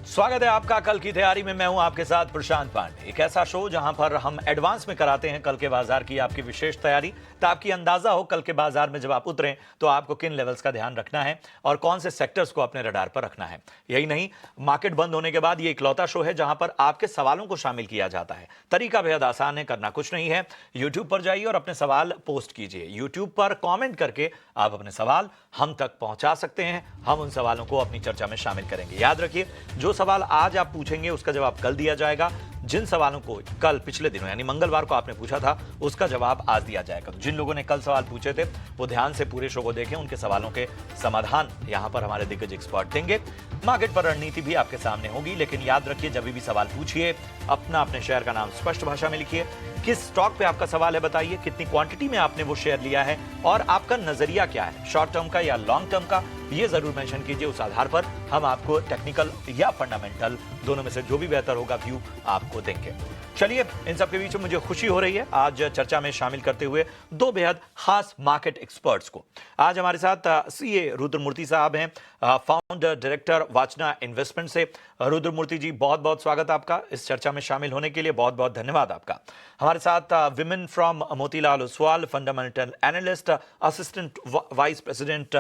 स्वागत है आपका कल की तैयारी में। मैं हूं आपके साथ प्रशांत पांडे। एक ऐसा शो जहां पर हम एडवांस में कराते हैं कल के बाजार की आपकी विशेष तैयारी, ताकि अंदाजा हो कल के बाजार में जब आप उतरें तो आपको किन लेवल्स का ध्यान रखना है और कौन से सेक्टर्स को अपने रडार पर रखना है। यही नहीं, मार्केट बंद होने के बाद ये इकलौता शो है जहां पर आपके सवालों को शामिल किया जाता है। तरीका बेहद आसान है, करना कुछ नहीं है। यूट्यूब पर जाइए और अपने सवाल पोस्ट कीजिए। यूट्यूब पर कॉमेंट करके आप अपने सवाल हम तक पहुंचा सकते हैं। हम उन सवालों को अपनी चर्चा में शामिल करेंगे। याद रखिए, जो सवाल आज आप पूछेंगे उसका जवाब कल दिया जाएगा। जिन सवालों को कल पिछले दिनों यानी मंगलवार को आपने पूछा था उसका जवाब आज दिया जाएगा। तो जिन लोगों ने कल सवाल पूछे थे वो ध्यान से पूरे शो को देखें, उनके सवालों के समाधान यहां पर हमारे दिग्गज एक्सपर्ट देंगे। मार्केट पर रणनीति भी आपके सामने होगी, लेकिन याद रखिए जब भी सवाल पूछिए अपने शेयर का नाम स्पष्ट भाषा में लिखिए। किस स्टॉक पे आपका सवाल है बताइए, कितनी क्वांटिटी में आपने वो शेयर लिया है और आपका नजरिया क्या है, शॉर्ट टर्म का या लॉन्ग टर्म का, ये जरूर मेंशन कीजिए। उस आधार पर हम आपको टेक्निकल या फंडामेंटल दोनों में से जो भी बेहतर होगा व्यू आपको देंगे। चलिए, इन सब के बीच में मुझे खुशी हो रही है आज चर्चा में शामिल करते हुए दो बेहद खास मार्केट एक्सपर्ट्स को। आज हमारे साथ सीए रुद्रमूर्ति साहब हैं, फाउंडर डायरेक्टर वाचना इन्वेस्टमेंट से। रुद्रमूर्ति जी, बहुत बहुत स्वागत आपका इस चर्चा में शामिल होने के लिए, बहुत बहुत धन्यवाद आपका। हमारे साथ women from Motilal Oswal, fundamental analyst, assistant vice president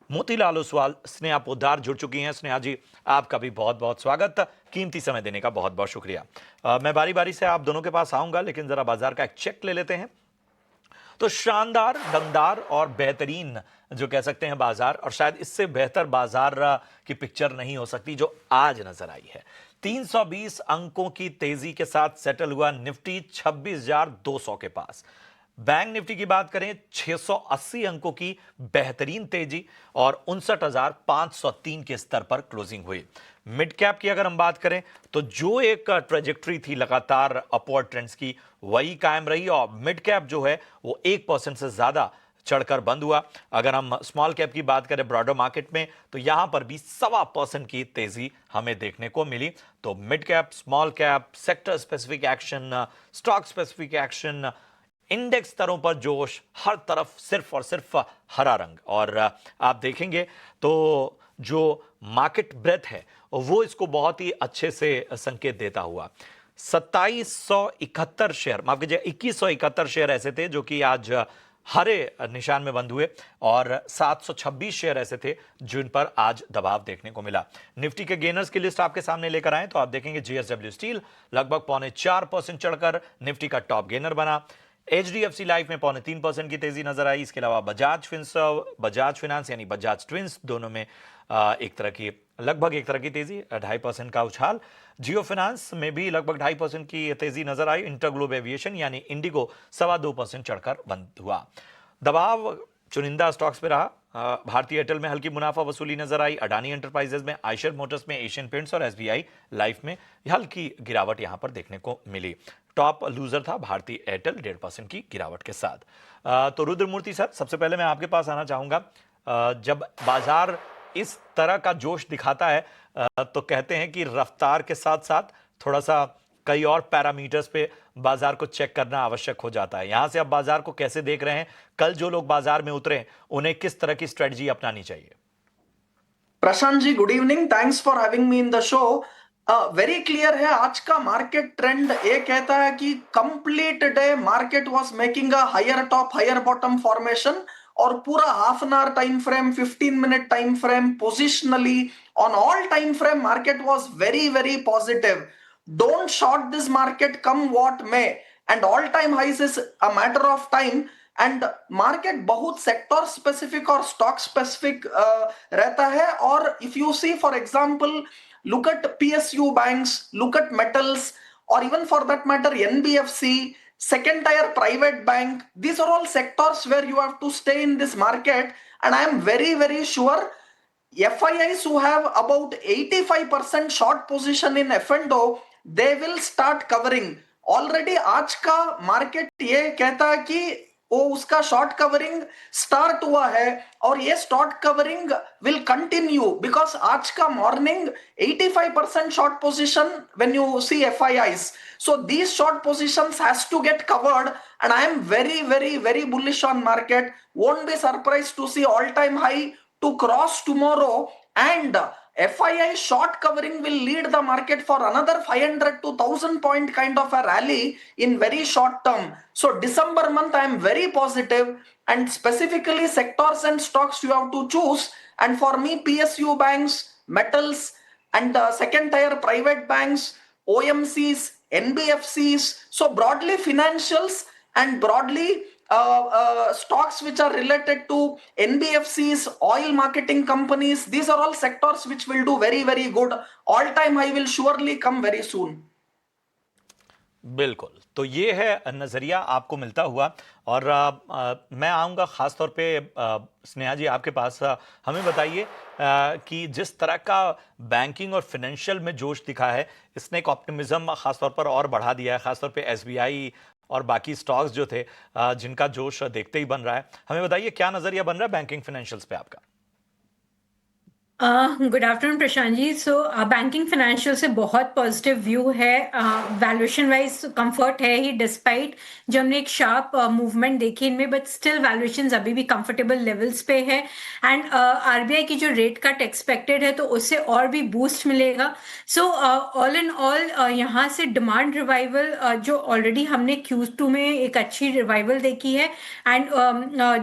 Motilal Oswal, Sneha Poddar जुड़ चुकी हैं। स्नेहा जी, आपका भी बहुत बहुत स्वागत, कीमती समय देने का बहुत बहुत शुक्रिया। मैं बारी बारी से आप दोनों के पास आऊंगा, लेकिन जरा बाजार का एक चेक ले लेते हैं। तो शानदार, दमदार और बेहतरीन जो कह सकते हैं बाजार, और शायद इससे बेहतर बाजार की पिक्चर नहीं हो सकती जो आज नजर आई है। 320 अंकों की तेजी के साथ सेटल हुआ निफ्टी 26,200 के पास। बैंक निफ्टी की बात करें 680 अंकों की बेहतरीन तेजी और 59,503 के स्तर पर क्लोजिंग हुई। मिड कैप की अगर हम बात करें तो जो एक ट्रेजेक्टरी थी लगातार अपवर्ड ट्रेंड्स की, वही कायम रही और मिड कैप जो है वो 1% से ज्यादा चढ़कर बंद हुआ। अगर हम स्मॉल कैप की बात करें ब्रॉडर मार्केट में तो यहां पर भी 1.25% की तेजी हमें देखने को मिली। तो mid cap, small cap, sector specific action, stock specific action, index स्तरों पर जोश, हर तरफ सिर्फ और सिर्फ हरा रंग। और आप देखेंगे तो जो मार्केट ब्रेथ है वो इसको बहुत ही अच्छे से संकेत देता हुआ। 2771 शेयर, माफ कीजिए 2171 शेयर ऐसे थे जो कि आज हरे निशान में बंद हुए और 726 शेयर ऐसे थे जिन पर आज दबाव देखने को मिला। निफ्टी के गेनर्स की लिस्ट आपके सामने लेकर आए तो आप देखेंगे JSW स्टील लगभग 4.25% चढ़कर निफ्टी का टॉप गेनर बना। HDFC लाइफ में 3.25% की तेजी नजर आई। इसके अलावा बजाज फिनांस यानी बजाज ट्विंस, दोनों में लगभग एक तरह की तेजी, 2.5% का उछाल। जियो फाइनेंस में भी लगभग 2.5% की तेजी नजर आई। इंटरग्लोब एविएशन यानी इंडिगो 2.25% चढ़कर बंद हुआ। दबाव चुनिंदा स्टॉक्स पे रहा। भारतीय एयरटेल में हल्की मुनाफा वसूली नजर आई। अडानी एंटरप्राइजेज में, आयशर मोटर्स में, एशियन पेंट्स और SBI लाइफ में हल्की गिरावट यहां पर देखने को मिली। टॉप लूजर था भारतीय एयरटेल 1.5% की गिरावट के साथ। तो रुद्रमूर्ति सर, सबसे पहले मैं आपके पास आना चाहूंगा। जब बाजार इस तरह का जोश दिखाता है तो कहते हैं कि रफ्तार के साथ साथ थोड़ा सा कई और पैरामीटर्स पे बाजार को चेक करना आवश्यक हो जाता है। यहां से आप बाजार को कैसे देख रहे हैं? कल जो लोग बाजार में उतरे उन्हें किस तरह की स्ट्रेटजी अपनानी चाहिए? Prashant ji, good evening, thanks for having me in the show. Very clear है आज का मार्केट ट्रेंड। ये कहता है कि complete day market was making a higher top higher bottom formation और पूरा half an hour time frame, 15 minute time frame, positionally on all time frame market was very very positive. Don't short this market come what may, and all time highs is a matter of time. And market बहुत sector specific और stock specific रहता है। और if you see for example, look at PSU banks, look at metals, or even for that matter NBFC, second tier private bank. These are all sectors where you have to stay in this market, and I am very very sure FIIs who have about 85% short position in F&O, they will start covering. Already आज का market ये कहता है कि वो उसका short covering start हुआ है और ये short covering will continue because आज का morning 85% short position when you see FIIs. So these short positions has to get covered, and I am very very very bullish on market. Won't be surprised to see all time high to cross tomorrow, and FII short covering will lead the market for another 500 to 1000 point kind of a rally in very short term. So December month I am very positive, and specifically sectors and stocks you have to choose. And for me, PSU banks, metals, and second tier private banks, OMCs, NBFCs, so broadly financials and broadly stocks which are related to NBFCs, oil marketing companies. These are all sectors which will do very, very good. All time high will surely come very soon. बिल्कुल, तो ये है नज़रिया आपको मिलता हुआ। और मैं आऊँगा ख़ास तौर पे स्नेहा जी आपके पास। हमें बताइए कि जिस तरह का बैंकिंग और फाइनेंशियल में जोश दिखा है, इसने एक ऑप्टिमिज्म ख़ास तौर पर और बढ़ा दिया है, ख़ास तौर पे एसबीआई और बाकी स्टॉक्स जो थे जिनका जोश देखते ही बन रहा है। हमें बताइए क्या नज़रिया बन रहा है बैंकिंग फाइनेंशियल्स पे आपका? Good afternoon Prashant ji. सो बैंकिंग फाइनेंशियल से बहुत पॉजिटिव व्यू है। वैल्यूएशन वाइज कंफर्ट है ही, डिस्पाइट जो हमने एक शार्प मूवमेंट देखी इनमें, बट स्टिल वैल्यूएशंस अभी भी कंफर्टेबल लेवल्स पे है। एंड आरबीआई की जो रेट कट एक्सपेक्टेड है तो उससे और भी बूस्ट मिलेगा। सो ऑल इन ऑल यहाँ से डिमांड रिवाइवल जो ऑलरेडी हमने Q2 में एक अच्छी रिवाइवल देखी है, एंड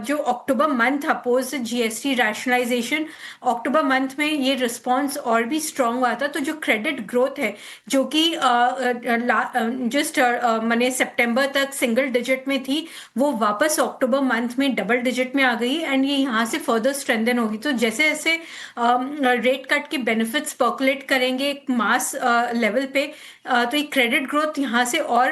जो अक्टूबर मंथ अपोज GST रैशनलाइजेशन, अक्टूबर मंथ में ये रिस्पॉन्स और भी स्ट्रांग हुआ था। तो जो क्रेडिट ग्रोथ है जो कि जस्ट मैंने सितंबर तक सिंगल डिजिट में थी, वो वापस अक्टूबर मंथ में डबल डिजिट में आ गई, एंड ये यहाँ से फर्दर स्ट्रेंथन होगी। तो जैसे जैसे रेट कट के बेनिफिट्स पर्कुलेट करेंगे एक मास लेवल पे, तो एक क्रेडिट ग्रोथ यहाँ से और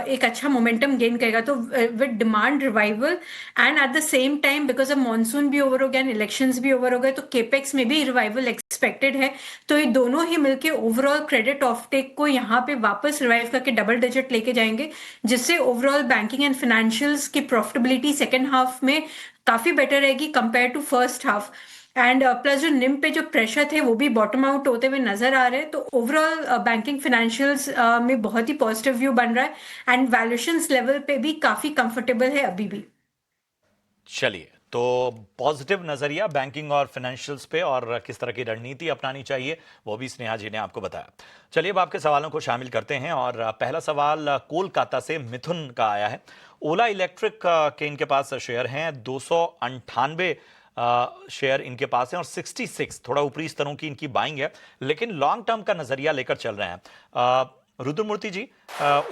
एक अच्छा मोमेंटम गेन करेगा। तो with demand revival and at the same time because अब मानसून भी ओवर हो गया, इलेक्शंस भी ओवर हो गए, तो केपेक्स में भी रिवाइवल एक्सपेक्टेड है। तो ये दोनों ही मिलके ओवरऑल क्रेडिट ऑफटेक को यहाँ पे वापस रिवाइव करके डबल डिजिट लेके जाएंगे, जिससे ओवरऑल बैंकिंग एंड फाइनेंशियल्स की प्रॉफिटेबिलिटी सेकेंड हाफ में काफी बेटर रहेगी compare to first half. And plus जो निम पे जो प्रेशर थे वो भी बॉटम आउट होते हुए नजर आ रहे हैं। तो ओवरऑल बैंकिंग फाइनेंशियल्स में बहुत ही पॉजिटिव व्यू बन रहा है, एंड वैल्यूएशंस लेवल पे भी काफी कंफर्टेबल है अभी भी। चलिए, तो पॉजिटिव नजरिया बैंकिंग और फाइनेंशियल्स पे और किस तरह की रणनीति अपनानी चाहिए वो भी स्नेहा जी ने आपको बताया। चलिए अब आपके सवालों को शामिल करते हैं और पहला सवाल कोलकाता से मिथुन का आया है। ओला इलेक्ट्रिक के इनके पास शेयर हैं 298 शेयर इनके पास हैं और 66 थोड़ा ऊपरी स्तरों की इनकी बाइंग है, लेकिन लॉन्ग टर्म का नजरिया लेकर चल रहे हैं। रुद्रमूर्ति जी,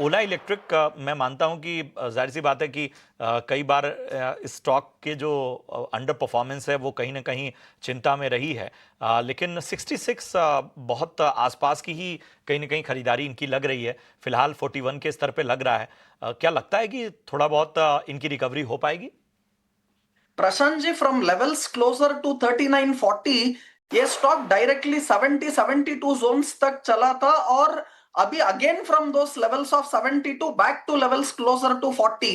ओला इलेक्ट्रिक मैं मानता हूं कि जाहिर सी बात है कि कई बार इस स्टॉक के जो अंडर परफॉर्मेंस है वो कहीं ना कहीं चिंता में रही है, लेकिन 66 बहुत आसपास की ही कहीं ना कहीं खरीदारी इनकी लग रही है। फिलहाल 41 के स्तर पे लग रहा है। क्या लगता है कि थोड़ा बहुत इनकी रिकवरी हो पाएगी? Prashant ji, from levels closer to 3940 ये स्टॉक डायरेक्टली 70-72 जोन्स तक चला था, और अभी again from those levels of 72 back to levels closer to 40।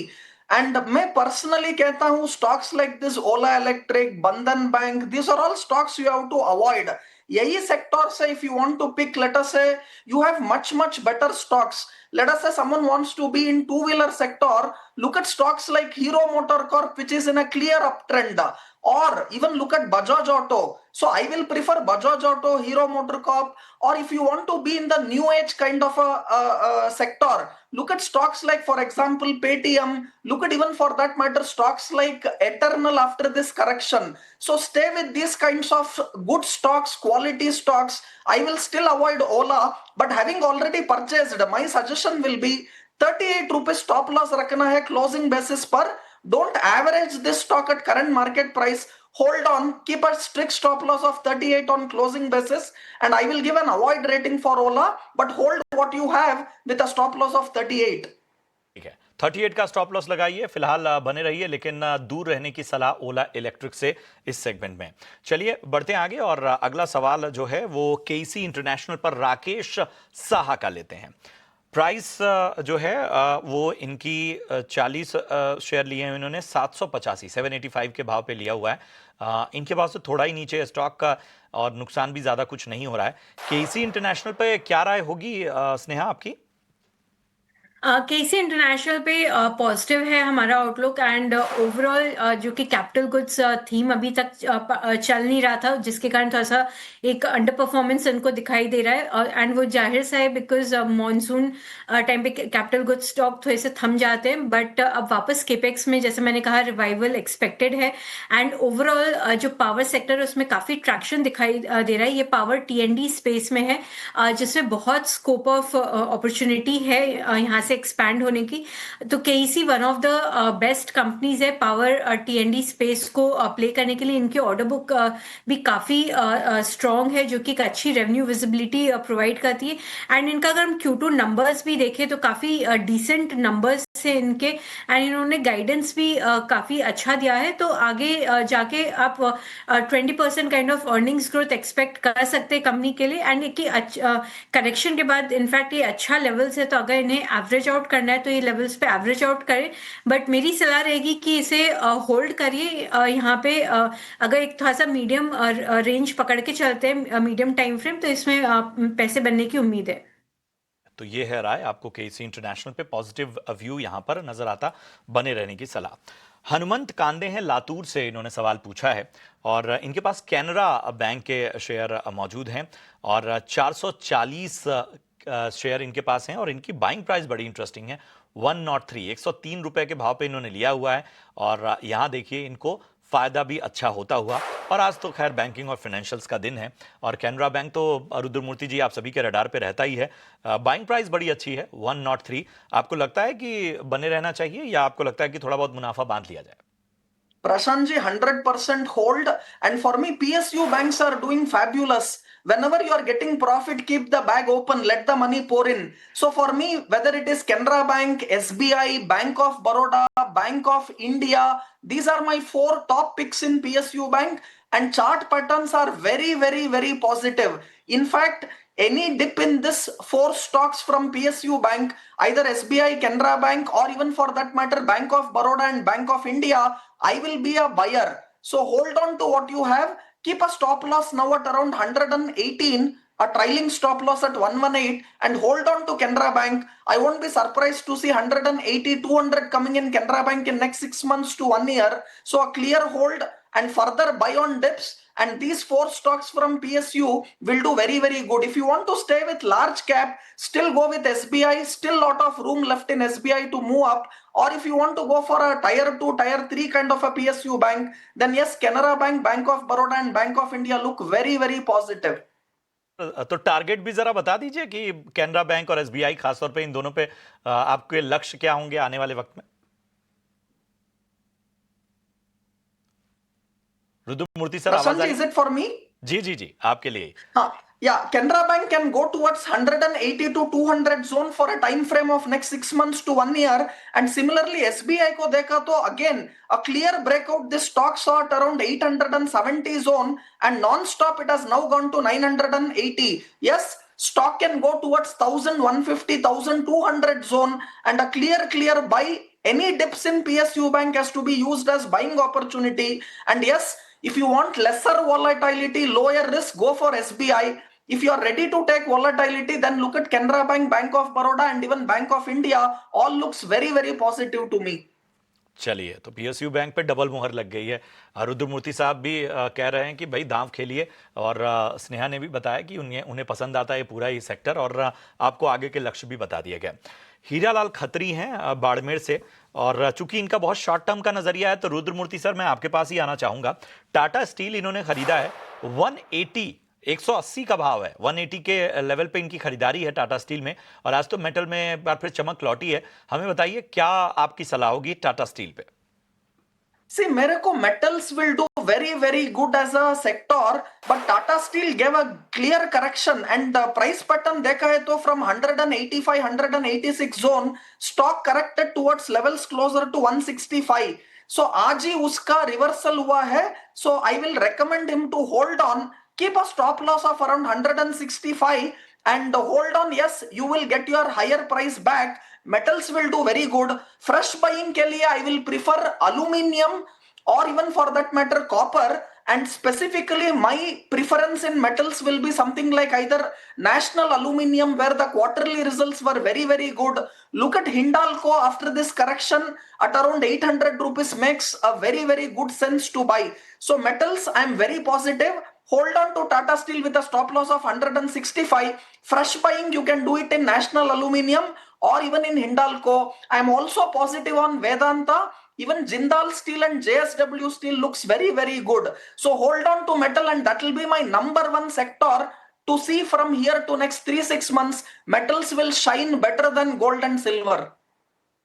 And मैं पर्सनली कहता हूं stocks like this Ola electric, Bandhan bank, this are all stocks you have to avoid. यही सेक्टर से if you want to pick, let us say you have much better stocks. Let us say someone wants to be in two-wheeler sector, look at stocks like Hero MotoCorp, which is in a clear uptrend, or even look at Bajaj Auto. So I will prefer Bajaj Auto, Hero MotoCorp. Or if you want to be in the new age kind of a sector, look at stocks like, for example, Paytm. Look at, even for that matter, stocks like Eternal after this correction. So stay with these kinds of good stocks, quality stocks. I will still avoid Ola, but having already purchased, my suggestion will be 38 rupees stop loss रखना है closing basis पर. Don't average this stock at current market price. Hold on, keep a strict stop loss of 38 on closing basis, and I will give an avoid rating for Ola, but hold what you have with a stop loss of 38. ठीक है, 38 का stop loss लगाइए, फिलहाल बने रहिए, लेकिन दूर रहने की सलाह ओला इलेक्ट्रिक से इस सेगमेंट में। चलिए बढ़ते हैं आगे और अगला सवाल जो है वो केसी इंटरनेशनल पर राकेश साहा का लेते हैं। प्राइस जो है वो इनकी 40 शेयर लिए हैं इन्होंने, 785 के भाव पे लिया हुआ है। इनके पास तो थोड़ा ही नीचे स्टॉक का और नुकसान भी ज्यादा कुछ नहीं हो रहा है। केसी इंटरनेशनल पे क्या राय होगी स्नेहा आपकी? केसी इंटरनेशनल पे पॉजिटिव है हमारा आउटलुक एंड ओवरऑल जो कि कैपिटल गुड्स थीम अभी तक चल नहीं रहा था, जिसके कारण थोड़ा सा एक अंडर परफॉर्मेंस उनको दिखाई दे रहा है एंड वो जाहिर सा है बिकॉज मॉनसून टाइम पे कैपिटल गुड्स स्टॉक थोड़े से थम जाते हैं, बट अब वापस केपेक्स में जैसे मैंने कहा रिवाइवल एक्सपेक्टेड है एंड ओवरऑल जो पावर सेक्टर है उसमें काफी ट्रैक्शन दिखाई दे रहा है। ये पावर टीएनडी स्पेस में है जिसमें बहुत स्कोप ऑफ अपॉर्चुनिटी है यहाँ से एक्सपैंड होने की। तो KEC one of the best companies है पावर टीएनडी स्पेस को प्ले करने के लिए। इनके ऑर्डर बुक भी काफी स्ट्रॉन्ग है जो कि एक अच्छी रेवेन्यू विजिबिलिटी प्रोवाइड करती है एंड इनका अगर हम Q2 नंबर्स भी देखें तो काफी डिसेंट नंबर्स है इनके एंड इन्होंने गाइडेंस भी काफी अच्छा दिया है। तो आगे जाके आप 20% kind of earnings growth expect कर सकते हैं कंपनी के लिए एंड एक करेक्शन के बाद इनफैक्ट ये अच्छा लेवल्स है, तो अगर इन्हें एवरेज आउट करना है तो ये लेवल्स पे एवरेज आउट करें। बट मेरी सलाह रहेगी कि इसे होल्ड करिए यहाँ पे अगर एक थोड़ा सा मीडियम रेंज पकड़ के चलते हैं मीडियम टाइम फ्रेम, तो इसमें पैसे बनने की उम्मीद है। तो ये है राय, आपको केसी इंटरनेशनल पे पॉजिटिव व्यू यहां पर नजर आता, बने रहने की सलाह। हनुमंत कांदे हैं लातूर से, इन्होंने सवाल पूछा है और इनके पास कैनरा बैंक के शेयर मौजूद हैं और 440 शेयर इनके पास हैं और इनकी बाइंग प्राइस बड़ी इंटरेस्टिंग है, 103 103 रुपए के भाव पे इन्होंने लिया हुआ है और यहां देखिए इनको फायदा भी अच्छा होता हुआ। और आज तो खैर बैंकिंग और फाइनेंशियल्स का दिन है और कैनरा बैंक तो रुद्रमूर्ति जी आप सभी के रडार पे रहता ही है। बाइंग प्राइस बड़ी अच्छी है 103। आपको लगता है कि बने रहना चाहिए या आपको लगता है कि थोड़ा बहुत मुनाफा बांध लिया जाए? Prashant ji, 100% hold. And for me, PSU banks are doing fabulous. Whenever you are getting profit, keep the bag open, let the money pour in. So for me, whether it is Canara Bank, SBI, Bank of Baroda, Bank of India, these are my 4 top picks in PSU bank and chart patterns are very, very, very positive. In fact, any dip in this 4 stocks from PSU bank, either SBI, Canara Bank, or even for that matter, Bank of Baroda and Bank of India, I will be a buyer. So hold on to what you have. Keep a stop loss now at around 118, a trailing stop loss at 118, and hold on to Canara Bank. I won't be surprised to see 180, 200 coming in Canara Bank in next 6 months to 1 year. So a clear hold and further buy on dips. And these 4 stocks from PSU will do very, very good. If you want to stay with large cap, still go with SBI. Still lot of room left in SBI to move up. Or if you want to go for a tier 2, tier 3 kind of a PSU bank, then yes, Canara Bank, Bank of Baroda and Bank of India look very, very positive. तो target भी जरा बता दीजिए कि Canara bank और SBI खासतौर पे इन दोनों पे आपके लक्ष्य क्या होंगे आने वाले वक्त में? रुद्रमूर्ति सर, आवाज आ रही? Is it for me? जी जी जी, आपके लिए। Yeah, Canara Bank can go towards 180 to 200 zone for a time frame of next 6 months to 1 year. And similarly, SBI ko dekha to again a clear breakout. This stock saw at around 870 zone and non-stop it has now gone to 980. Yes, stock can go towards 1000, 150, 1200 zone and a clear buy. Any dips in PSU bank has to be used as buying opportunity. And yes, if you want lesser volatility, lower risk, go for SBI. If you are ready to take volatility, then look at Canara Bank, Bank of Baroda and even Bank of India. All looks very, very positive to me. चलिए, तो PSU bank पे double मुहर लग गई है। रुद्रमूर्ति साहब भी कह रहे हैं कि भाई दांव खेलिए और स्नेहा ने भी बताया कि उन्हें पसंद आता है पूरा ही सेक्टर और आपको आगे के लक्ष्य भी बता दिए गए। हीरालाल खत्री हैं बाड़मेर से और चूंकि इनका बहुत शॉर्ट टर्म का नजरिया है तो रुद्रमूर्ति सर मैं आपके पास ही आना चाहूंगा। टाटा स्टील इन्होंने खरीदा है 180 का भाव है, 180 के लेवल पे इनकी खरीदारी है टाटा स्टील में और आज तो मेटल में एक बार फिर चमक लौटी है। हमें बताइए क्या आपकी सलाह होगी टाटा स्टील पे? See, मेरे को metals will do very, very good as a sector, but Tata Steel gave a clear correction and the price pattern देखा है तो from 185, 186 zone, stock corrected towards levels closer to 165. So आज ही उसका reversal हुआ है. So I will recommend him to hold on, keep a stop loss of around 165 and hold on. Yes, you will get your higher price back. Metals will do very good. Fresh buying के लिए I will prefer aluminium or even for that matter copper and specifically my preference in metals will be something like either National Aluminium, where the quarterly results were very, very good. Look at Hindalco after this correction at around 800 rupees makes a very, very good sense to buy. So metals, I'm very positive. Hold on to Tata Steel with a stop loss of 165. Fresh buying, you can do it in National Aluminium or even in Hindalco. I'm also positive on Vedanta. Even Jindal Steel and JSW Steel looks very, very good. So hold on to metal, and that will be my number one sector to see from here to next 3-6 months. Metals will shine better than gold and silver.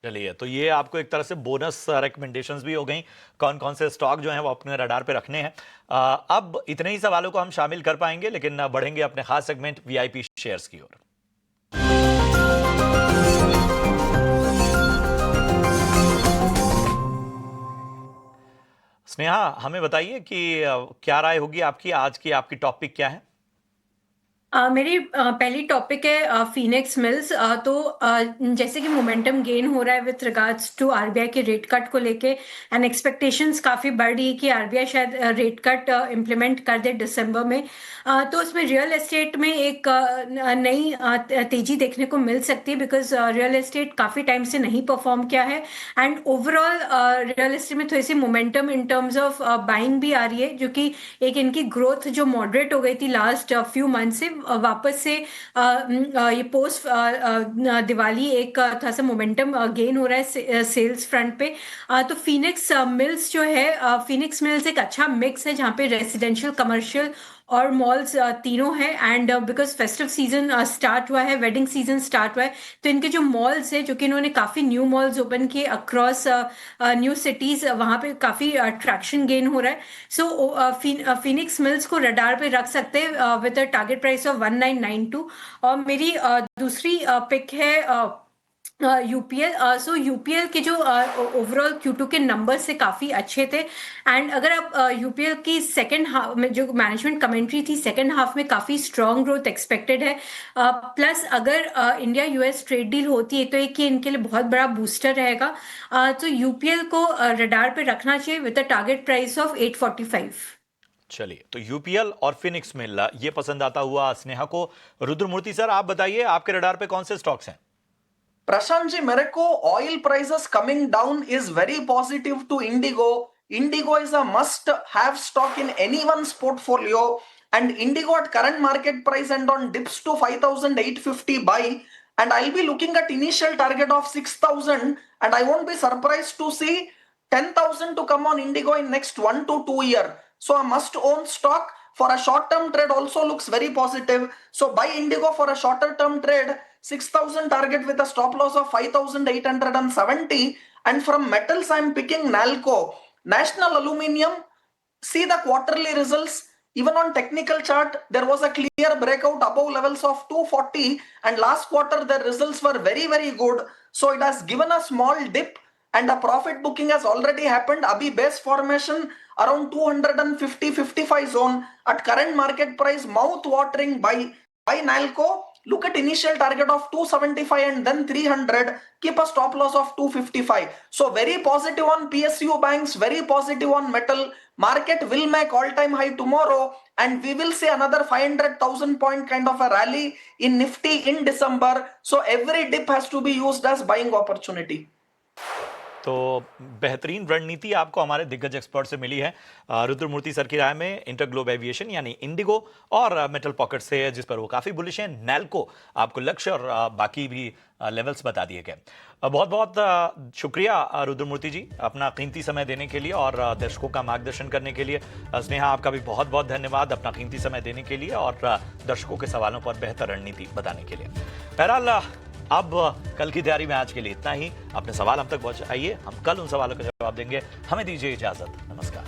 चलिए, तो ये आपको एक तरह से bonus recommendations भी हो गई, कौन कौन से स्टॉक जो हैं वो अपने रडार पे रखने हैं। अब इतने ही सवालों को हम शामिल कर पाएंगे, लेकिन बढ़ेंगे अपने खास सेगमेंट वीआईपी शेयर्स की ओर। स्नेहा, हमें बताइए कि क्या राय होगी आपकी, आज की आपकी टॉपिक क्या है? मेरी पहली टॉपिक है फिनिक्स मिल्स। तो जैसे कि मोमेंटम गेन हो रहा है विथ रिगार्ड्स टू आरबीआई के रेट कट को लेके, एंड एक्सपेक्टेशंस काफ़ी बढ़ रही है कि आरबीआई शायद रेट कट इम्प्लीमेंट कर दे दिसंबर में। तो उसमें रियल एस्टेट में एक नई तेजी देखने को मिल सकती है, बिकॉज रियल एस्टेट काफ़ी टाइम से नहीं परफॉर्म किया है, एंड ओवरऑल रियल एस्टेट में थोड़ी सी momentum in terms of buying भी आ रही है, जो कि एक इनकी ग्रोथ जो मॉडरेट हो गई थी लास्ट फ्यू मंथ से, वापस से ये पोस्ट दिवाली एक थोड़ा सा मोमेंटम गेन हो रहा है सेल्स फ्रंट पे। तो फिनिक्स मिल्स जो है, फिनिक्स मिल्स एक अच्छा मिक्स है जहाँ पे रेजिडेंशियल, कमर्शियल और मॉल्स तीनों हैं, and because festive season start हुआ है, वेडिंग सीजन स्टार्ट हुआ है, तो इनके जो मॉल्स हैं, जो कि इन्होंने काफ़ी न्यू मॉल्स ओपन किए अक्रॉस न्यू सिटीज़, वहाँ पे काफ़ी ट्रैक्शन गेन हो रहा है। सो फिनिक्स मिल्स को रडार पे रख सकते हैं with a target price of 1992। और मेरी दूसरी पिक है यूपीएल। सो यूपीएल के जो ओवरऑल Q2 के नंबर्स से काफ़ी अच्छे थे, एंड अगर आप यूपीएल की सेकेंड हाफ में जो मैनेजमेंट कमेंट्री थी, सेकेंड हाफ में काफ़ी स्ट्रॉन्ग ग्रोथ एक्सपेक्टेड है, प्लस अगर इंडिया यूएस ट्रेड डील होती है तो एक ये इनके लिए बहुत बड़ा बूस्टर रहेगा। तो यूपीएल को रडार पे रखना चाहिए with a target price of 845। चलिए, तो यूपीएल और फिनिक्स मिल ये पसंद आता हुआ स्नेहा को। रुद्रमूर्ति सर, आप बताइए आपके रडार पे कौन से स्टॉक्स हैं? प्रशांत जी, मेरे को oil prices coming down is very positive to IndiGo. Indigo is a must-have stock in anyone's portfolio, and Indigo at current market price and on dips to 5,850 buy, and I'll be looking at initial target of 6,000, and I won't be surprised to see 10,000 to come on Indigo in next 1 to 2 year. So a must-own stock. For a short-term trade also looks very positive. So buy Indigo for a shorter-term trade. 6,000 target with a stop loss of 5,870. And from metals, I'm picking Nalco. National Aluminium, see the quarterly results. Even on technical chart, there was a clear breakout above levels of 240, and last quarter their results were very, very good. So it has given a small dip, and a profit booking has already happened. Abhi base formation around 250-55 zone at current market price, mouth watering. Buy Nalco. Look at initial target of 275 and then 300. Keep a stop loss of 255. So very positive on PSU banks, very positive on metal. Market will make all-time high tomorrow, and we will see another 500,000 point kind of a rally in Nifty in December. So every dip has to be used as buying opportunity. तो बेहतरीन रणनीति आपको हमारे दिग्गज expert से मिली है। रुद्रमूर्ति sir की राय में इंटरग्लोब एविएशन यानी इंडिगो और मेटल पॉकेट से, जिस पर वो काफ़ी बुलिश हैं, नैल्को आपको लक्ष्य और बाकी भी लेवल्स बता दिए गए। बहुत बहुत शुक्रिया रुद्रमूर्ति जी, अपना कीमती समय देने के लिए और दर्शकों का मार्गदर्शन करने के लिए। स्नेहा, आपका भी बहुत बहुत धन्यवाद अपना कीमती समय देने के लिए और दर्शकों के सवालों पर बेहतर रणनीति बताने के लिए। बहरहाल अब कल की तैयारी में आज के लिए इतना ही। अपने सवाल हम तक पहुंचाइए, हम कल उन सवालों का जवाब देंगे। हमें दीजिए इजाजत, नमस्कार।